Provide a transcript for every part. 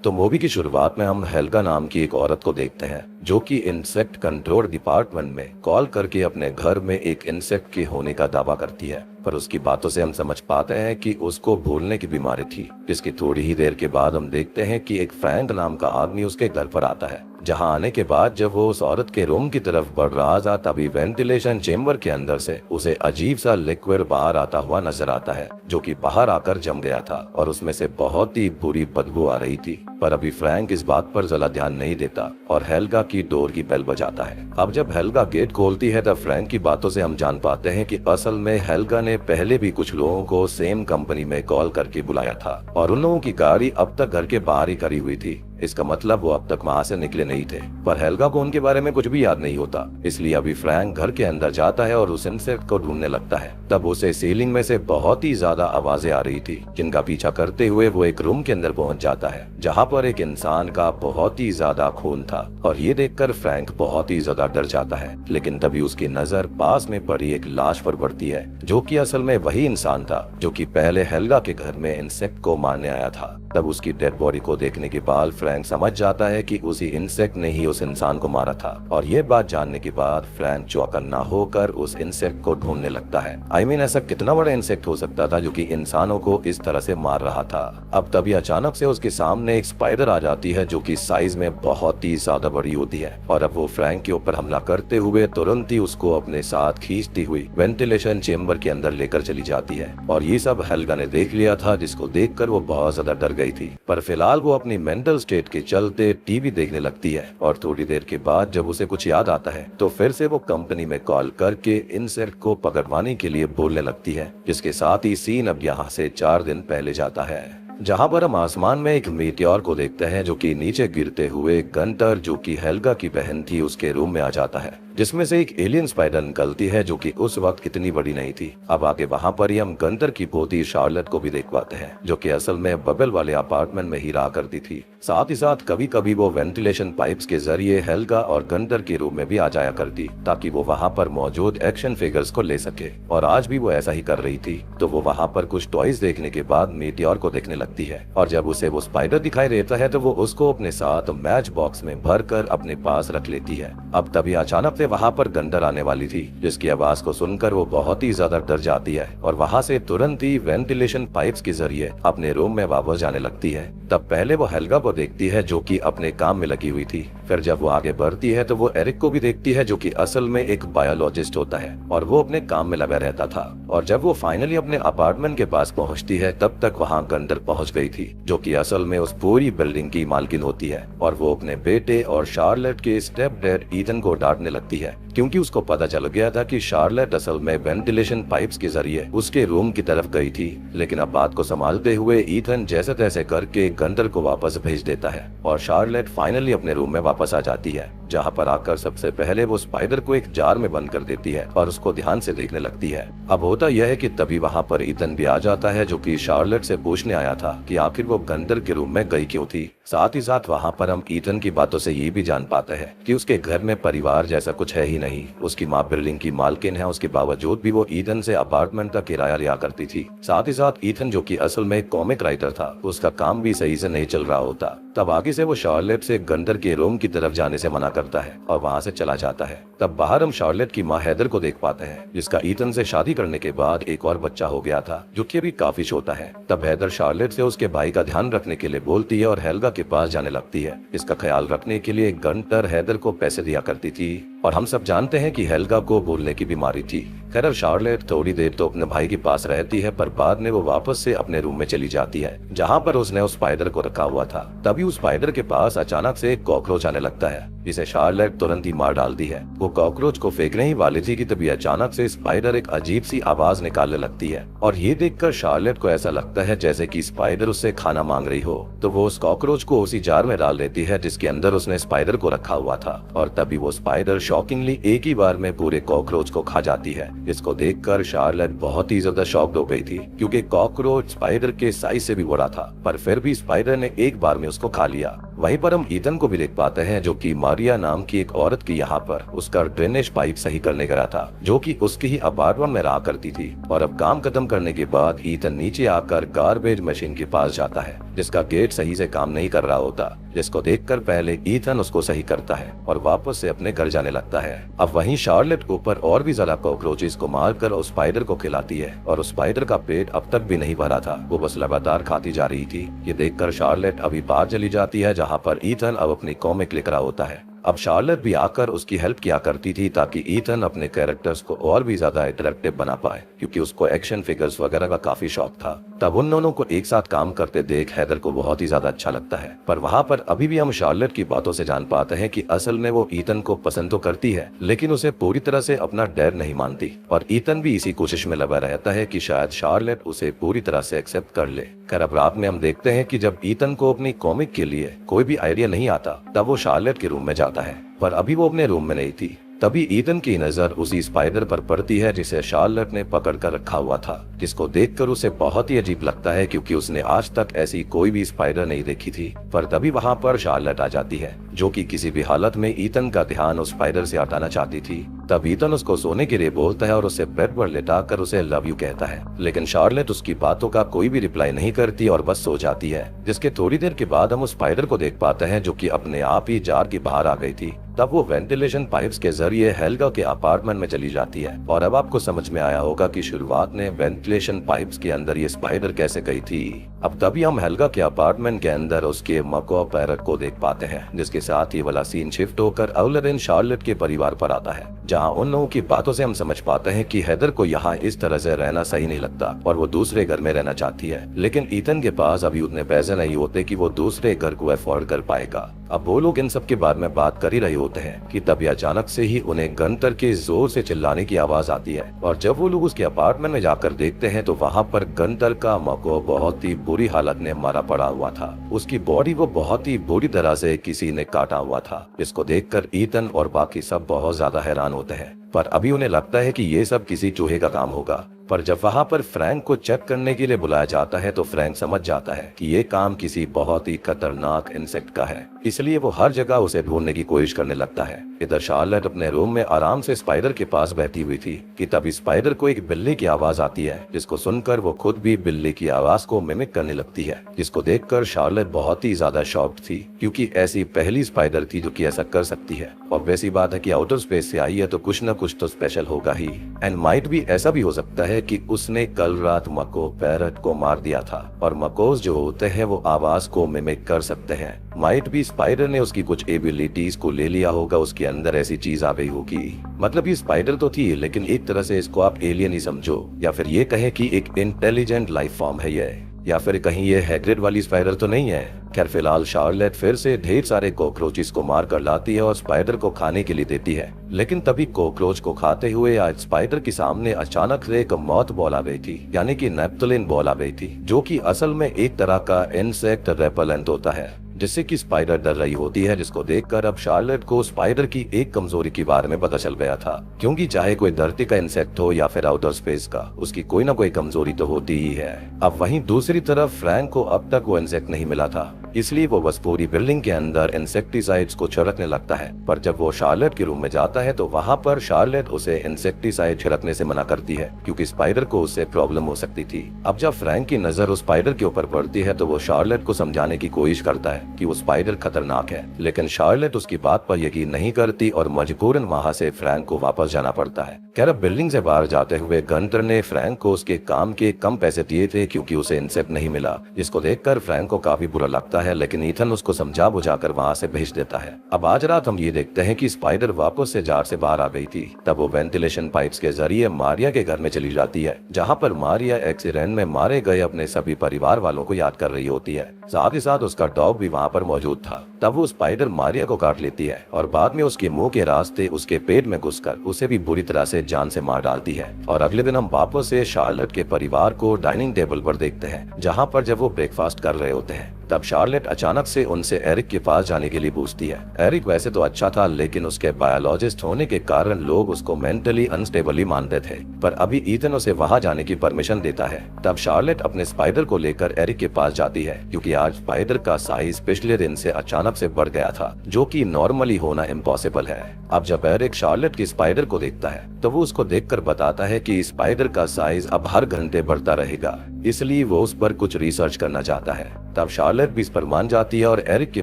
तो मूवी की शुरुआत में हम हेल्गा नाम की एक औरत को देखते हैं जो कि इंसेक्ट कंट्रोल डिपार्टमेंट में कॉल करके अपने घर में एक इंसेक्ट के होने का दावा करती है। पर उसकी बातों से हम समझ पाते हैं कि उसको भूलने की बीमारी थी। जिसकी थोड़ी ही देर के बाद हम देखते हैं कि एक फ्रैंक नाम का आदमी उसके घर पर आता है। जहां आने के बाद जब वो उस औरत के रूम की तरफ बढ़ रहा था तभी वेंटिलेशन चेम्बर के अंदर से उसे अजीब सा लिक्विड बाहर आता हुआ नजर आता है जो कि बाहर आकर जम गया था और उसमें से बहुत ही बुरी बदबू आ रही थी। पर अभी फ्रैंक इस बात पर ज्यादा ध्यान नहीं देता और हेल्गा की डोर की बेल बजाता है। अब जब हेल्गा गेट खोलती है तब फ्रैंक की बातों से हम जान पाते हैं कि असल में हेल्गा ने पहले भी कुछ लोगों को सेम कंपनी में कॉल करके बुलाया था और उन लोगों की गाड़ी अब तक घर के बाहर ही खड़ी हुई थी। इसका मतलब वो अब तक वहाँ से निकले नहीं थे। पर हेल्गा को उनके बारे में कुछ भी याद नहीं होता, इसलिए अभी फ्रैंक घर के अंदर जाता है और उस इंसेक्ट को ढूंढने लगता है। तब उसे सीलिंग में से बहुत ही ज्यादा आवाजें आ रही थी जिनका पीछा करते हुए वो एक रूम के अंदर पहुंच जाता है जहाँ पर एक इंसान का बहुत ही ज्यादा खून था और ये देखकर फ्रैंक बहुत ही ज्यादा डर जाता है। लेकिन तभी उसकी नजर पास में पड़ी एक लाश पर पड़ती है जो कि असल में वही इंसान था जो कि पहले हेल्गा के घर में इंसेक्ट को मारने आया था। तब उसकी डेड बॉडी को देखने के बाद फ्रैंक समझ जाता है कि उसी इंसेक्ट ने ही उस इंसान को मारा था और ये बात जानने के बाद फ्रैंक चौकन्ना होकर उस इंसेक्ट को ढूंढने लगता है। ऐसा कितना बड़ा इंसेक्ट हो सकता था जो कि इंसानों को इस तरह से मार रहा था। अब तभी अचानक से उसके सामने एक स्पाइडर आ जाती है जो कि साइज में बहुत ही ज्यादा बड़ी होती है और अब वो फ्रैंक के ऊपर हमला करते हुए तुरंत ही उसको अपने साथ खींचती हुई वेंटिलेशन चेम्बर के अंदर लेकर चली जाती है। और ये सब हेल्गा ने देख लिया था जिसको देखकर वो बहुत ज्यादा डर गई थी। पर फिलहाल वो अपनी मेंटल स्टेट के चलते टीवी देखने लगती है और थोड़ी देर के बाद जब उसे कुछ याद आता है तो फिर से वो कंपनी में कॉल करके इंसेक्ट को पकड़वाने के लिए बोलने लगती है। जिसके साथ ही सीन अब यहाँ से 4 दिन पहले जाता है जहाँ पर हम आसमान में एक मीटियोर को देखते हैं जो कि नीचे गिरते हुए गंटर जो कि हेल्गा की बहन थी उसके रूम में आ जाता है जिसमें से एक एलियन स्पाइडर निकलती है जो कि उस वक्त इतनी बड़ी नहीं थी। अब आगे वहाँ पर ही हम गंटर की पोती शार्लेट को भी देख पाते हैं जो कि असल में बबल वाले अपार्टमेंट में ही रहा करती थी। साथ ही साथ कभी कभी वो वेंटिलेशन पाइप्स के जरिए हेल्गा और गंटर के रूम में भी आ जाया करती ताकि वो वहाँ पर मौजूद एक्शन फिगर्स को ले सके और आज भी वो ऐसा ही कर रही थी। तो वो वहाँ पर कुछ टॉयज देखने के बाद मीटियोर को देखने लगती है और जब उसे वो स्पाइडर दिखाई देता है तो वो उसको अपने साथ मैच बॉक्स में भर कर अपने पास रख लेती है। अब तभी अचानक से वहाँ पर गंडर आने वाली थी जिसकी आवाज को सुनकर वो बहुत ही ज्यादा डर जाती है और वहाँ से तुरंत ही वेंटिलेशन पाइप्स के जरिए अपने रूम में वापस जाने लगती है। तब पहले वो हेल्गा को देखती है जो कि अपने काम में लगी हुई थी। फिर जब वो आगे बढ़ती है तो वो एरिक को भी देखती है जो कि असल में एक बायोलॉजिस्ट होता है और वो अपने काम में लगा रहता था। और जब वो फाइनली अपने अपार्टमेंट के पास पहुंचती है तब तक वहां गंडर पहुंच गई थी जो कि असल में उस पूरी बिल्डिंग की मालकिन होती है और वो अपने बेटे और शार्लेट के स्टेप डैड ईथन को डांटने लगती है क्योंकि उसको पता चल गया था कि शार्लेट असल में वेंटिलेशन पाइप्स के जरिए उसके रूम की तरफ गई थी। लेकिन अब बात को संभालते हुए ईथन जैसे तैसे करके गंडर को वापस भेज देता है और शार्लेट फाइनली अपने रूम में वापस आ जाती है जहाँ पर आकर सबसे पहले वो स्पाइडर को एक जार में बंद कर देती है और उसको ध्यान से देखने लगती है। अब होता यह है कि तभी वहाँ पर ईथन भी आ जाता है जो कि शार्लेट से पूछने आया था कि आखिर वो गंडर के रूम में गई क्यों थी। साथ ही साथ वहाँ पर हम ईथन की बातों से ये भी जान पाते हैं कि उसके घर में परिवार जैसा कुछ है ही नहीं। उसकी माँ बिल्डिंग की मालकिन है, उसके बावजूद भी वो ईथन से अपार्टमेंट का किराया लिया करती थी। साथ ही साथ ईथन जो कि असल में एक कॉमिक राइटर था उसका काम भी सही से नहीं चल रहा होता। तब आगे से वो शार्लेट से गंडर के रूम की तरफ जाने से मना करता है और वहाँ से चला जाता है। तब बाहर हम शार्लेट की माँ हैदर को देख पाते हैं जिसका ईथन से शादी करने के बाद एक और बच्चा हो गया था जो कि अभी काफी छोटा है। तब हैदर शार्लेट से उसके भाई का ध्यान रखने के लिए बोलती है और हेल्गा के पास जाने लगती है। इसका ख्याल रखने के लिए गंटर हैदर को पैसे दिया करती थी और हम सब जानते हैं कि हेल्गा को बोलने की बीमारी थी। खैर शार्लेट थोड़ी देर तो अपने भाई के पास रहती है पर बाद में वो वापस से अपने रूम में चली जाती है जहाँ पर उसने उस स्पाइडर को रखा हुआ था। तभी उस स्पाइडर के पास अचानक से एक कॉकरोच आने लगता है जिसे शार्लेट तुरंत ही मार डालती है। वो कॉकरोच को फेंकने ही वाली थी कि तभी अचानक से स्पाइडर एक अजीब सी आवाज निकालने लगती है और ये देखकर शार्लेट को ऐसा लगता है जैसे कि स्पाइडर उससे खाना मांग रही हो। तो वो उस कॉकरोच को उसी जार में डाल देती है जिसके अंदर उसने स्पाइडर को रखा हुआ था और तभी वो स्पाइडर शॉकिंगली एक ही बार में पूरे कॉकरोच को खा जाती है। इसको देखकर शार्लेट बहुत ही ज्यादा शॉक्ड हो गई थी क्योंकि कॉकरोच स्पाइडर के साइज से भी बड़ा था पर फिर भी स्पाइडर ने एक बार में उसको खा लिया। वहीं पर हम ईथन को भी देख पाते हैं जो कि मारिया नाम की एक औरत की यहाँ पर उसका ड्रेनेज पाइप सही करने गया था, जो कि उसकी ही अपार्टमेंट में रहा करती थी। और अब काम खत्म करने के बाद ईथन नीचे आकर गार्बेज मशीन के पास जाता है जिसका गेट सही से काम नहीं कर रहा होता, जिसको देखकर पहले ईथन उसको सही करता है और वापस से अपने घर जाने लगता है। अब वहीं शार्लेट ऊपर और भी ज्यादा कॉकरोचेस को मारकर उस स्पाइडर को खिलाती है और उस स्पाइडर का पेट अब तक भी नहीं भरा था, वो बस लगातार खाती जा रही थी। ये देखकर शार्लेट अभी बाहर चली जाती है जहाँ पर ईथन अब अपनी कॉमिक लिख रहा होता है। अब शार्लेट भी आकर उसकी हेल्प किया करती थी ताकि ईथन अपने कैरेक्टर्स को और भी ज्यादा अट्रैक्टिव बना पाए, क्योंकि उसको एक्शन फिगर्स वगैरह का काफी शौक था। तब उन दोनों को एक साथ काम करते देख हैदर को बहुत ही ज्यादा अच्छा लगता है। पर वहाँ पर अभी भी हम शार्लेट की बातों से जान पाते हैं कि असल में वो ईथन को पसंद तो करती है, लेकिन उसे पूरी तरह से अपना डैड नहीं मानती। और ईथन भी इसी कोशिश में लगा रहता है कि शायद शार्लेट उसे पूरी तरह से एक्सेप्ट कर ले। खैर अब रात में हम देखते हैं कि जब ईथन को अपनी कॉमिक के लिए कोई भी आइडिया नहीं आता तब वो शार्लेट के रूम में जाता है, पर अभी वो अपने रूम में नहीं थी। तभी ईथन की नजर उसी स्पाइडर पर पड़ती है जिसे शार्लेट ने पकड़ कर रखा हुआ था, जिसको देखकर उसे बहुत ही अजीब लगता है क्योंकि उसने आज तक ऐसी कोई भी स्पाइडर नहीं देखी थी। पर तभी वहाँ पर शार्लेट आ जाती है जो कि किसी भी हालत में ईथन का ध्यान उस स्पाइडर से हटाना चाहती थी। तब ईथन उसको सोने के लिए बोलता है और उसे बेड पर लेटाकर उसे लव यू कहता है, लेकिन शार्लेट उसकी बातों का कोई भी रिप्लाई नहीं करती और बस सो जाती है। जिसके थोड़ी देर के बाद हम उस स्पाइडर को देख पाते हैं जो कि अपने आप ही जार के बाहर आ गई थी। तब वो वेंटिलेशन पाइप्स के जरिए हेल्गा के अपार्टमेंट में चली जाती है और अब आपको समझ में आया होगा कि शुरुआत में वेंटिलेशन पाइप्स के अंदर ये स्पाइडर कैसे गई थी। अब तभी हम हेल्गा के अपार्टमेंट के अंदर उसके मको पैरट को देख पाते हैं, जिसके साथ ही वाला सीन शिफ्ट होकर अगले दिन शार्लेट के परिवार पर आता है, जहाँ उन लोगों की बातों से हम समझ पाते हैं कि हैदर को यहाँ इस तरह से रहना सही नहीं लगता और वो दूसरे घर में रहना चाहती है। लेकिन ईथन के पास अभी उतने पैसे नहीं होते कि वो दूसरे घर को अफोर्ड कर पाएगा। अब वो लोग इन सब के बारे में बात कर ही रहे होते हैं कि तभी अचानक से ही उन्हें गनतर के जोर से चिल्लाने की आवाज आती है और जब वो लोग उसके अपार्टमेंट में जाकर देखते हैं तो वहाँ पर गनतर का मको बहुत ही बुरी हालत में मारा पड़ा हुआ था। उसकी बॉडी वो बहुत ही बुरी तरह से किसी ने काटा हुआ था, जिसको देखकर ईथन और बाकी सब बहुत ज्यादा हैरान होते हैं। पर अभी उन्हें लगता है कि ये सब किसी चूहे का काम होगा। पर जब वहाँ पर फ्रैंक को चेक करने के लिए बुलाया जाता है तो फ्रैंक समझ जाता है कि ये काम किसी बहुत ही खतरनाक इंसेक्ट का है, इसलिए वो हर जगह उसे ढूंढने की कोशिश करने लगता है। इधर शार्लेट अपने रूम में आराम से स्पाइडर के पास बैठी हुई थी कि तभी स्पाइडर को एक बिल्ली की आवाज आती है, जिसको सुनकर वो खुद भी बिल्ली की आवाज को मिमिक करने लगती है, जिसको देखकर शार्लेट बहुत ही ज्यादा शॉक्ड थी क्योंकि ऐसी पहली स्पाइडर थी जो कि ऐसा कर सकती है। और वैसी बात है कि आउटर स्पेस से आई है तो कुछ न कुछ तो स्पेशल होगा ही। एंड माइट भी ऐसा भी हो सकता है कि उसने कल रात मको पैरट को मार दिया था और मकोस जो होते हैं वो आवाज को मिमिक कर सकते हैं। माइट भी स्पाइडर ने उसकी कुछ एबिलिटीज को ले लिया होगा, उसके अंदर ऐसी चीज आ गई होगी। मतलब ये स्पाइडर तो थी लेकिन एक तरह से इसको आप एलियन ही समझो, या फिर ये कहे कि एक इंटेलिजेंट लाइफ फॉर्म है ये, या फिर कहीं ये हैग्रिड वाली स्पाइडर तो नहीं है। खैर फिलहाल शार्लेट फिर से ढेर सारे कॉकरोचेस को मार कर लाती है और स्पाइडर को खाने के लिए देती है, लेकिन तभी कॉकरोच को खाते हुए आज स्पाइडर के सामने अचानक से एक मौत बॉल आ गई थी, यानी कि नेप्थलिन बॉल आ गई थी, जो कि असल में एक तरह का इंसेक्ट रेपेलेंट होता है जिससे कि स्पाइडर डर रही होती है। जिसको देखकर अब शार्लेट को स्पाइडर की एक कमजोरी के बारे में पता चल गया था, क्योंकि चाहे कोई धरती का इंसेक्ट हो या फिर आउटर स्पेस का, उसकी कोई ना कोई कमजोरी तो होती ही है। अब वहीं दूसरी तरफ फ्रैंक को अब तक वो इंसेक्ट नहीं मिला था, इसलिए वो बस पूरी बिल्डिंग के अंदर इंसेक्टिसाइड्स को छिड़कने लगता है। पर जब वो शार्लेट के रूम में जाता है तो वहाँ पर शार्लेट उसे इंसेक्टिसाइड छिड़कने से मना करती है क्योंकि स्पाइडर को उससे प्रॉब्लम हो सकती थी। अब जब फ्रैंक की नजर उस स्पाइडर के ऊपर पड़ती है तो वो शार्लेट को समझाने की कोशिश करता है कि वो स्पाइडर खतरनाक है, लेकिन शार्लेट उसकी बात पर यकीन नहीं करती और मजबूरन वहाँ से फ्रैंक को वापस जाना पड़ता है। खैर अब बिल्डिंग से बाहर जाते हुए गंटर ने फ्रैंक को उसके काम के कम पैसे दिए थे क्योंकि उसे इंसेक्ट नहीं मिला, जिसको देखकर फ्रैंक को काफी बुरा लगता है, लेकिन ईथन उसको समझा बुझाकर वहाँ से भेज देता है। अब आज रात हम ये देखते हैं कि स्पाइडर वापस से जार से बाहर आ गई थी। तब वो वेंटिलेशन पाइप्स के जरिए मारिया के घर में चली जाती है, जहाँ पर मारिया एक्सीडेंट में मारे गए अपने सभी परिवार वालों को याद कर रही होती है। साथ ही साथ उसका डॉग भी वहाँ पर मौजूद था। तब वो स्पाइडर मारिया को काट लेती है और बाद में उसके मुंह के रास्ते उसके पेट में घुसकर उसे भी बुरी तरह से जान से मार डालती है। और अगले दिन हम वापस से शार्लेट के परिवार को डाइनिंग टेबल पर देखते हैं, जहाँ पर जब वो ब्रेकफास्ट कर रहे होते हैं तब शार्लेट अचानक से उनसे एरिक के पास जाने के लिए पूछती है। एरिक वैसे तो अच्छा था, लेकिन उसके बायोलॉजिस्ट होने के कारण लोग उसको मेंटली अनस्टेबल ही मानते थे। पर अभी ईथन उसे वहां जाने की परमिशन देता है। तब शार्लेट अपने स्पाइडर को लेकर एरिक के पास जाती है, क्योंकि आज स्पाइडर का साइज पिछले दिन से अचानक से बढ़ गया था, जो कि नॉर्मली होना इम्पॉसिबल है। अब जब एरिक शार्लेट की स्पाइडर को देखता है तो वो उसको देखकर बताता है कि स्पाइडर का साइज अब हर घंटे बढ़ता रहेगा, इसलिए वो उस पर कुछ रिसर्च करना चाहता है। तब शार्लेट भी इस पर मान जाती है और एरिक के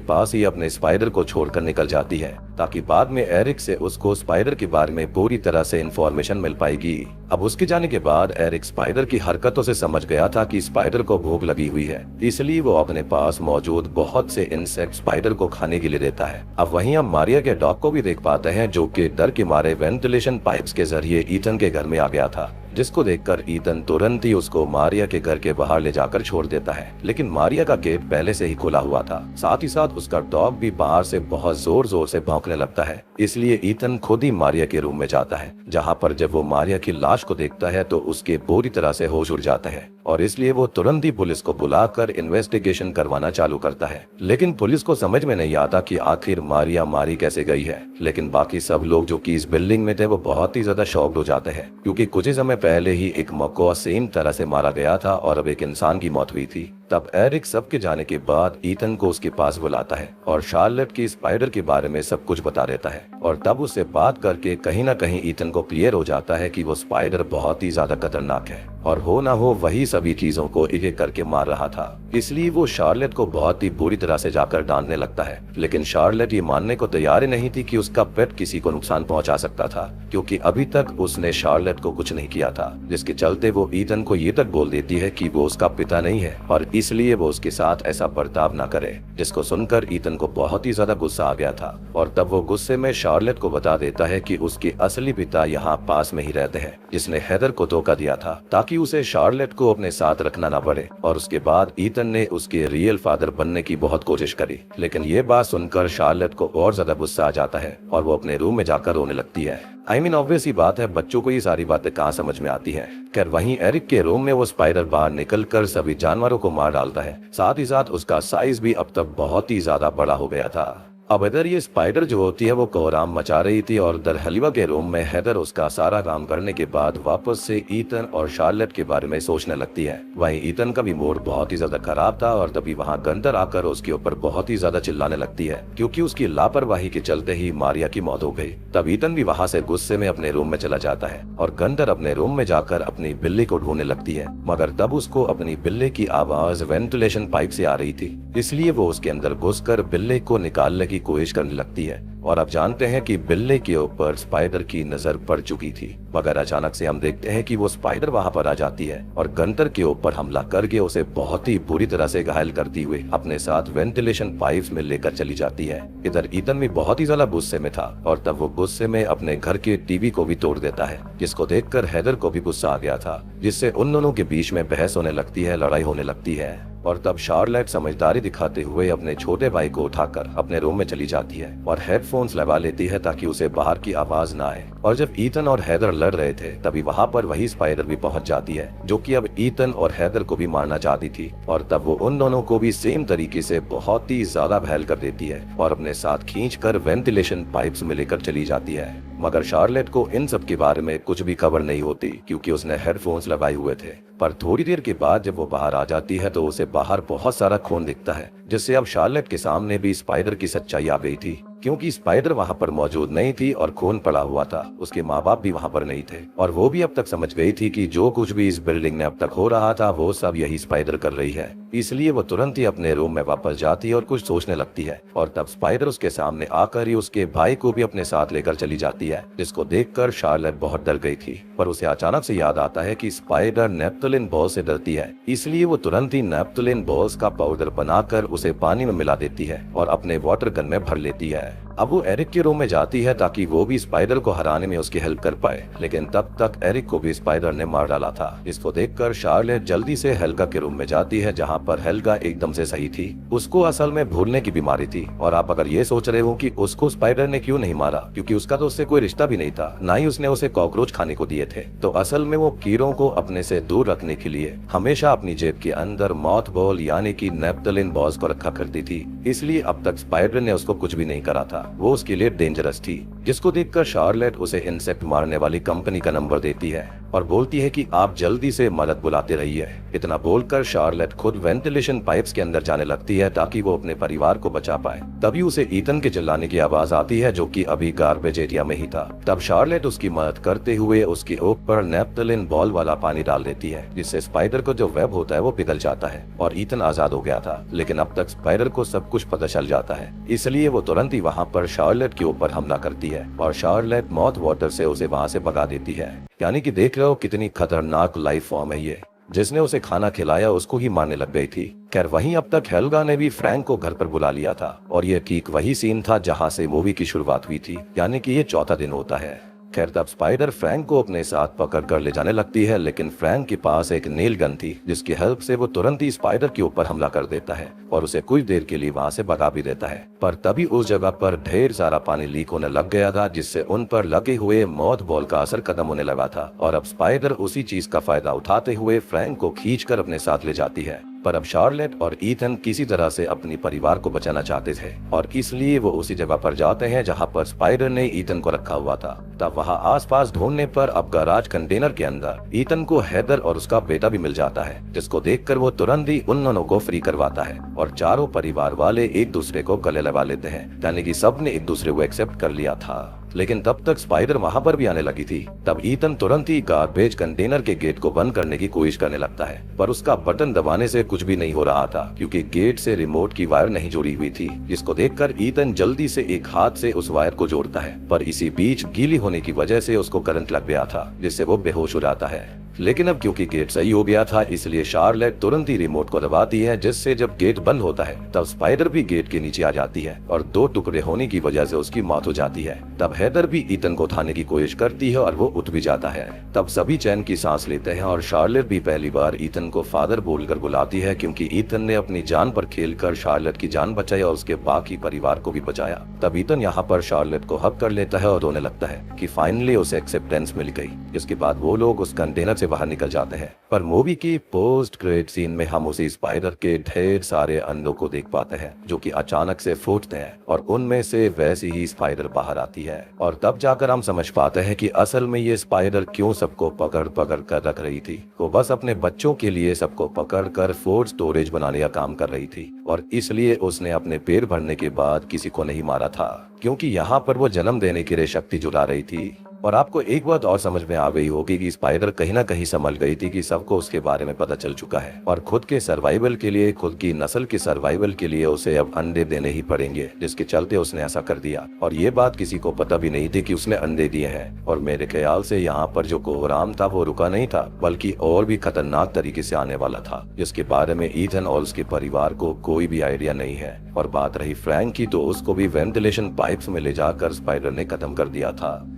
पास ही अपने स्पाइडर को छोड़कर निकल जाती है, ताकि बाद में एरिक से उसको स्पाइडर के बारे में पूरी तरह से इंफॉर्मेशन मिल पाएगी। अब उसके जाने के बाद एरिक स्पाइडर की हरकतों से समझ गया था कि स्पाइडर को भूख लगी हुई है, इसलिए वो अपने पास मौजूद बहुत से इंसेक्ट स्पाइडर को खाने के लिए देता है। अब वहीं हम मारिया के डॉग को भी देख पाते हैं, जो कि डर के मारे वेंटिलेशन पाइप्स के जरिए ईथन के घर में आ गया था, जिसको देखकर ईथन तुरंत ही उसको मारिया के घर के बाहर ले जाकर छोड़ देता है। लेकिन मारिया का गेट पहले से ही खुला हुआ था, साथ ही साथ उसका डॉग भी बाहर से बहुत जोर जोर से भौंकने लगता है। इसलिए ईथन खुद ही मारिया के रूम में जाता है, जहां पर जब वो मारिया की लाश को देखता है तो उसके बुरी तरह से होश उड़ जाता है, और इसलिए वो तुरंत ही पुलिस को बुलाकर इन्वेस्टिगेशन करवाना चालू करता है। लेकिन पुलिस को समझ में नहीं आता कि आखिर मारिया मारी कैसे गई है। लेकिन बाकी सब लोग जो कि इस बिल्डिंग में थे वो बहुत ही ज्यादा शॉक्ड हो जाते हैं, क्योंकि कुछ ही समय पहले ही एक मकौआ सेम तरह से मारा गया था और अब एक इंसान की मौत हुई थी। तब एरिक सबके जाने के बाद ईथन को उसके पास बुलाता है और शार्लेट की स्पाइडर के बारे में सब कुछ बता देता है, और तब उससे बात करके कहीं ना कहीं ईथन को क्लियर हो जाता है कि वो स्पाइडर बहुत ही ज्यादा खतरनाक है और हो ना हो वही सभी चीजों को एक एक करके मार रहा था। इसलिए वो शार्लेट को बहुत ही बुरी तरह से जाकर डांटने लगता है। लेकिन शार्लेट ये मानने को तैयार ही नहीं थी कि उसका पेट किसी को नुकसान पहुंचा सकता था, क्योंकि अभी तक उसने शार्लेट को कुछ नहीं किया था, जिसके चलते वो ईथन को ये तक बोल देती है कि वो उसका पिता नहीं है और इसलिए वो उसके साथ ऐसा बर्ताव ना करे, जिसको सुनकर ईथन को बहुत ही ज्यादा गुस्सा आ गया था। और तब वो गुस्से में शार्लेट को बता देता है कि उसके असली पिता यहाँ पास में ही रहते हैं, जिसने हेदर को धोखा दिया था ताकि उसे शार्लेट को अपने साथ रखना ना पड़े। और उसके बाद ईथन ने उसके रियल फादर बनने की बहुत कोशिश करी, लेकिन ये बात सुनकर शार्लेट को और ज्यादा गुस्सा आ जाता है और वो अपने रूम में जाकर रोने लगती है। ऑब्वियस ही बात है, बच्चों को ये सारी बातें कहाँ समझ में आती हैं। खैर वहीं एरिक के रूम में वो स्पाइडर बाहर निकलकर सभी जानवरों को मार डालता है, साथ ही साथ उसका साइज भी अब तक बहुत ही ज्यादा बड़ा हो गया था। अब इधर ये स्पाइडर जो होती है वो कोहराम मचा रही थी और दर हलीवा के रूम में हेदर उसका सारा काम करने के बाद वापस से ईथन और शार्लेट के बारे में सोचने लगती है। वहीं ईथन का भी मूड बहुत ही ज्यादा खराब था और तभी वहाँ गंदर आकर उसके ऊपर बहुत ही ज्यादा चिल्लाने लगती है, क्योंकि उसकी लापरवाही के चलते ही मारिया की मौत हो गई। तब ईथन भी वहाँ से गुस्से में अपने रूम में चला जाता है और गंदर अपने रूम में जाकर अपनी बिल्ली को ढूंढने लगती है, मगर तब उसको अपनी बिल्ली की आवाज वेंटिलेशन पाइप से आ रही थी, इसलिए वो उसके अंदर घुसकर बिल्ली को निकालने की कोशिश करने लगती है। और अब जानते हैं कि बिल्ली के ऊपर स्पाइडर की नजर पड़ चुकी थी, मगर अचानक से हम देखते हैं कि वो स्पाइडर वहां पर आ जाती है और गंदर के ऊपर हमला करके उसे बहुत ही बुरी तरह से घायल करती हुए अपने साथ वेंटिलेशन पाइप्स में लेकर चली जाती है। इधर ईथन भी बहुत ही ज्यादा गुस्से में था और तब वो गुस्से में अपने घर के टीवी को भी तोड़ देता है, जिसको देखकर हेदर को भी गुस्सा आ गया था, जिससे उन दोनों के बीच में बहस होने लगती है, लड़ाई होने लगती है। और तब शार्लेट समझदारी दिखाते हुए अपने छोटे भाई को उठाकर अपने रूम में चली जाती है और हेडफोन्स लगा लेती है ताकि उसे बाहर की आवाज ना आए। और जब ईथन और हेदर लड़ रहे थे तभी वहाँ पर वही स्पाइडर भी पहुंच जाती है, जो कि अब ईथन और हेदर को भी मारना चाहती थी, और तब वो उन दोनों को भी सेम तरीके से बहुत ही ज्यादा घायल कर देती है और अपने साथ खींचकर वेंटिलेशन पाइप्स में लेकर चली जाती है। मगर शार्लेट को इन सब के बारे में कुछ भी खबर नहीं होती, क्योंकि उसने हेडफोन्स लगाए हुए थे। पर थोड़ी देर के बाद जब वो बाहर आ जाती है तो उसे बाहर बहुत सारा खून दिखता है, जिससे अब शार्लेट के सामने भी स्पाइडर की सच्चाई आ गई थी, क्योंकि स्पाइडर वहाँ पर मौजूद नहीं थी और खून पड़ा हुआ था। उसके माँ बाप भी वहाँ पर नहीं थे और वो भी अब तक समझ गई थी कि जो कुछ भी इस बिल्डिंग में अब तक हो रहा था वो सब यही स्पाइडर कर रही है। इसलिए वो तुरंत ही अपने रूम में वापस जाती है और कुछ सोचने लगती है, और तब स्पाइडर उसके सामने आकर ही उसके भाई को भी अपने साथ लेकर चली जाती है, जिसको देखकर शार्लेट बहुत डर गई थी। पर उसे अचानक से याद आता है कि स्पाइडर नेप्थलिन बॉल से डरती है, इसलिए वो तुरंत ही नेप्थलिन बॉल्स का पाउडर बनाकर उसे पानी में मिला देती है और अपने वाटर गन में भर लेती है। अब वो एरिक के रूम में जाती है ताकि वो भी स्पाइडर को हराने में उसकी हेल्प कर पाए, लेकिन तब तक एरिक को भी स्पाइडर ने मार डाला था। इसको देखकर शार्लेट जल्दी से हेल्गा के रूम में जाती है, जहाँ पर हेल्गा एकदम से सही थी। उसको असल में भूलने की बीमारी थी, और आप अगर ये सोच रहे हो कि उसको स्पाइडर ने क्यों नहीं मारा, क्योंकि उसका तो उससे कोई रिश्ता भी नहीं था, ना ही उसने उसे कॉकरोच खाने को दिए थे, तो असल में वो कीड़ों को अपने से दूर रखने के लिए हमेशा अपनी जेब के अंदर मॉथ बॉल यानी कि नेप्थलिन बॉल्स को रखा करती थी, इसलिए अब तक स्पाइडर ने उसको कुछ भी नहीं करा था। वो उसके लिए डेंजरस थी, जिसको देखकर शार्लेट उसे इंसेक्ट मारने वाली कंपनी का नंबर देती है और बोलती है कि आप जल्दी से मदद बुलाते रहिए। इतना बोलकर शार्लेट खुद वेंटिलेशन पाइप्स के अंदर जाने लगती है ताकि वो अपने परिवार को बचा पाए। तभी उसे ईथन के चिल्लाने की आवाज आती है, जो कि अभी गार्बेज एरिया में ही था। तब शार्लेट उसकी मदद करते हुए उसके ऊपर नेप्थलीन बॉल वाला पानी डाल देती है, जिससे स्पाइडर को जो वेब होता है वो पिघल जाता है और ईथन आजाद हो गया था। लेकिन अब तक स्पाइडर को सब कुछ पता चल जाता है, इसलिए वो तुरंत ही वहाँ पर शार्लेट के ऊपर हमला करती है और शार्लेट मॉथ वाटर से उसे वहाँ से भगा देती है। यानी कि देख रहे हो कितनी खतरनाक लाइफ फॉर्म है ये। जिसने उसे खाना खिलाया उसको ही मारने लग गई थी। खैर वहीं अब तक हेल्गा ने भी फ्रैंक को घर पर बुला लिया था और ये ठीक वही सीन था जहां से मूवी की शुरुआत हुई थी, यानी कि ये चौथा दिन होता है। खैर तब स्पाइडर फ्रैंक को अपने साथ पकड़ कर ले जाने लगती है, लेकिन फ्रैंक के पास एक नेल गन थी, जिसकी हेल्प से वो तुरंत ही स्पाइडर के ऊपर हमला कर देता है और उसे कुछ देर के लिए वहां से भगा भी देता है। पर तभी उस जगह पर ढेर सारा पानी लीक होने लग गया था, जिससे उन पर लगे हुए मौत बॉल का असर खत्म होने लगा था और अब स्पाइडर उसी चीज का फायदा उठाते हुए फ्रैंक को खींचकर अपने साथ ले जाती है। पर अब शार्लेट और ईथन किसी तरह से अपने परिवार को बचाना चाहते थे और इसलिए वो उसी जगह पर जाते हैं जहां पर स्पाइडर ने ईथन को रखा हुआ था। तब वहां आसपास ढूंढने पर अब गैराज कंटेनर के अंदर ईथन को हेदर और उसका बेटा भी मिल जाता है, जिसको देखकर वो तुरंत ही उन दोनों को फ्री करवाता है और चारों परिवार वाले एक दूसरे को गले लगा लेते हैं, यानी कि सबने एक दूसरे को एक्सेप्ट कर लिया था। लेकिन तब तक स्पाइडर वहां पर भी आने लगी थी। तब ईथन तुरंत ही गार्बेज कंटेनर के गेट को बंद करने की कोशिश करने लगता है, पर उसका बटन दबाने से कुछ भी नहीं हो रहा था, क्योंकि गेट से रिमोट की वायर नहीं जुड़ी हुई थी, जिसको देखकर ईथन जल्दी से एक हाथ से उस वायर को जोड़ता है। पर इसी बीच गीली होने की वजह से उसको करंट लग गया था, जिससे वो बेहोश हो जाता है। लेकिन अब क्योंकि गेट सही हो गया था, इसलिए शार्लेट तुरंत ही रिमोट को दबाती है, जिससे जब गेट बंद होता है तब स्पाइडर भी गेट के नीचे आ जाती है और दो टुकड़े होने की वजह से उसकी मौत हो जाती है। तब हेदर भी ईथन को उठाने की कोशिश करती है और वो उठ भी जाता है। तब सभी चैन की सांस लेते हैं और शार्लेट भी पहली बार ईथन को फादर बोलकर बुलाती है, क्योंकि ईथन ने अपनी जान पर खेलकर शार्लेट की जान बचाई और उसके बाकी परिवार को भी बचाया। तब ईथन यहाँ पर शार्लेट को हक कर लेता है और रोने लगता है कि फाइनली उसे एक्सेप्टेंस मिल गई। इसके बाद वो लोग उस कंटेनर से बाहर निकल जाते हैं। पर मूवी की पोस्ट क्रेडिट सीन में हम उसी स्पाइडर के ढेर सारे अंडों को देख पाते हैं, जो कि अचानक से फूटते हैं और उनमें से वैसी ही स्पाइडर बाहर आती है। और तब जाकर हम समझ पाते हैं कि असल में ये स्पाइडर क्यों सबको पकड़ पकड़ कर रख रही थी। वो बस अपने बच्चों के लिए सबको पकड़ कर फूड स्टोरेज बनाने का काम कर रही थी और इसलिए उसने अपने पेट भरने के बाद किसी को नहीं मारा था, क्योंकि यहाँ पर वो जन्म देने के लिए शक्ति जुटा रही थी। और आपको एक बात और समझ में आ गई होगी कि स्पाइडर कहीं ना कहीं समझ गई थी कि सबको उसके बारे में पता चल चुका है और खुद के सर्वाइवल के लिए, खुद की नस्ल के सर्वाइवल के लिए उसे अब अंडे देने ही पड़ेंगे, जिसके चलते उसने ऐसा कर दिया। और ये बात किसी को पता भी नहीं थी कि उसने अंडे दिए हैं। और मेरे ख्याल से यहाँ पर जो कोहराम था वो रुका नहीं था, बल्कि और भी खतरनाक तरीके से आने वाला था, जिसके बारे में ईथन और उसके परिवार को कोई भी आइडिया नहीं है। और बात रही फ्रैंक की, तो उसको भी वेंटिलेशन पाइप्स में ले जाकर स्पाइडर ने खत्म कर दिया था।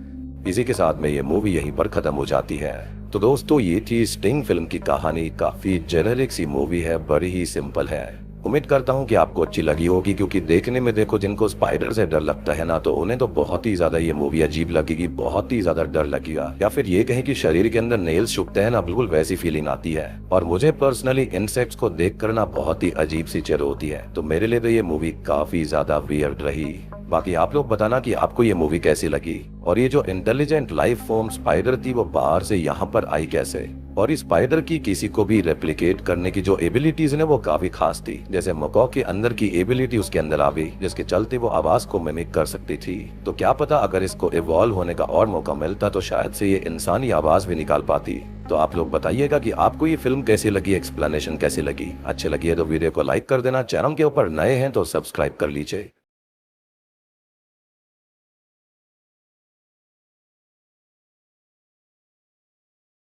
इसी के साथ में ये मूवी यहीं पर खत्म हो जाती है। तो दोस्तों ये थी स्टिंग फिल्म की कहानी। काफी जेनेरिक सी मूवी है, बड़ी ही सिंपल है। उम्मीद करता हूँ कि आपको अच्छी लगी होगी, क्योंकि देखने में देखो जिनको स्पाइडर से डर लगता है ना, तो उन्हें तो बहुत ही ज्यादा ये मूवी अजीब लगेगी, बहुत ही ज्यादा डर लगेगा। या फिर ये कहें कि शरीर के अंदर नेल्स चुभते हैं ना, बिल्कुल वैसी फीलिंग आती है। और मुझे पर्सनली इंसेक्ट्स को देख कर ना बहुत ही अजीब सी चिर होती है, तो मेरे लिए तो ये मूवी काफी ज्यादा वियर्ड रही। बाकी आप लोग बताना कि आपको ये मूवी कैसी लगी, और ये जो इंटेलिजेंट लाइफ फॉर्म स्पाइडर थी वो बाहर से यहाँ पर आई कैसे। और इस स्पाइडर की किसी को भी रेप्लिकेट करने की जो एबिलिटीज है वो काफी खास थी। जैसे मकॉ के अंदर की एबिलिटी उसके अंदर आ गई, जिसके चलते वो आवाज को मिमिक कर सकती थी। तो क्या पता अगर इसको इवॉल्व होने का और मौका मिलता तो शायद से ये इंसानी आवाज भी निकाल पाती। तो आप लोग बताइएगा कि आपको ये फिल्म कैसी लगी, एक्सप्लेनेशन कैसी लगी। अच्छी लगी है तो वीडियो को लाइक कर देना, चैनल के ऊपर नए हैं तो सब्सक्राइब कर लीजिए।